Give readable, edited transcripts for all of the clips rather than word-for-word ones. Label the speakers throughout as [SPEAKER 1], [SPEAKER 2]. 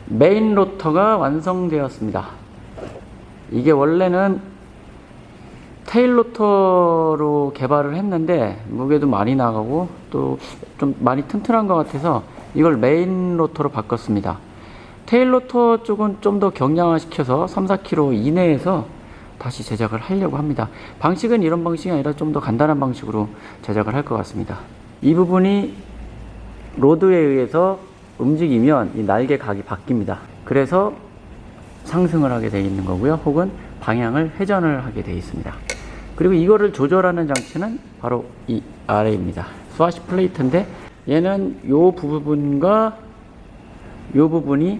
[SPEAKER 1] 메인로터가 완성되었습니다. 이게 원래는 테일로터로 개발을 했는데 무게도 많이 나가고 또 좀 많이 튼튼한 것 같아서 이걸 메인로터로 바꿨습니다. 테일로터 쪽은 좀 더 경량화 시켜서 3-4kg 이내에서 다시 제작을 하려고 합니다. 방식은 이런 방식이 아니라 좀 더 간단한 방식으로 제작을 할 것 같습니다. 이 부분이 로드에 의해서 움직이면 이 날개 각이 바뀝니다. 그래서 상승을 하게 되어 있는 거고요. 혹은 방향을 회전을 하게 되어 있습니다. 그리고 이거를 조절하는 장치는 바로 이 아래입니다. 스와시 플레이트인데 얘는 요 부분과 요 부분이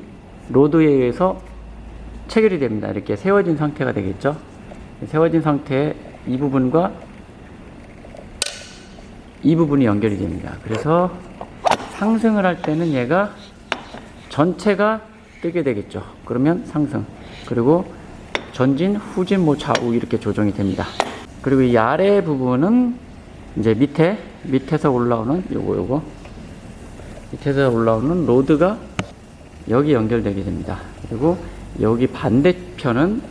[SPEAKER 1] 로드에 의해서 체결이 됩니다. 이렇게 세워진 상태가 되겠죠. 세워진 상태에 이 부분과 이 부분이 연결이 됩니다. 그래서 상승을 할 때는 얘가 전체가 뜨게 되겠죠. 그러면 상승, 그리고 전진, 후진, 뭐 좌우 이렇게 조정이 됩니다. 그리고 이 아래 부분은 이제 밑에서 올라오는 요거 밑에서 올라오는 로드가 여기 연결되게 됩니다. 그리고 여기 반대편은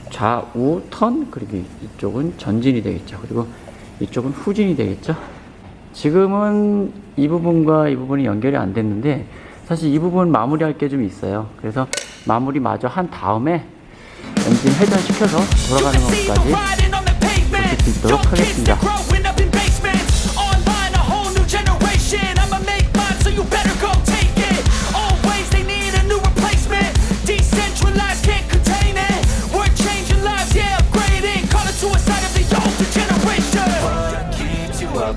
[SPEAKER 1] 좌우 턴, 그리고 이쪽은 전진이 되겠죠. 그리고 이쪽은 후진이 되겠죠. 지금은 이 부분과 이 부분이 연결이 안 됐는데 사실 이 부분 마무리할 게 좀 있어요. 그래서 마무리 마저 한 다음에 엔진 회전시켜서 돌아가는 것까지 볼 수 있도록 하겠습니다.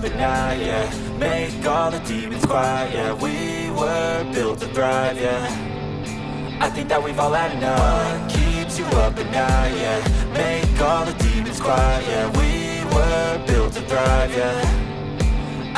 [SPEAKER 2] But now, yeah, make all the demons quiet, yeah, we were built to thrive, yeah, I think that we've all had enough. What keeps you up at night, yeah, make all the demons quiet, yeah, we were built to thrive, yeah,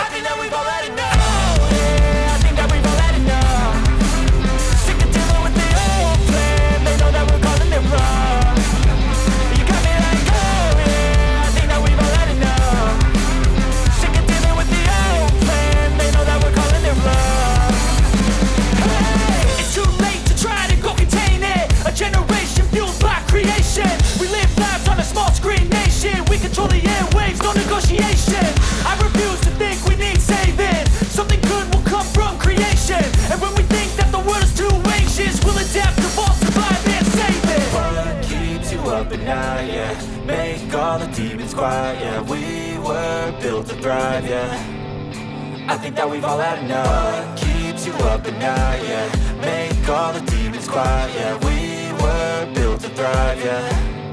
[SPEAKER 2] all the demons quiet. Yeah, we were built to thrive. Yeah, I think that we've all had enough. What keeps you up at night? Yeah, make all the demons quiet. Yeah, we were built to thrive. Yeah.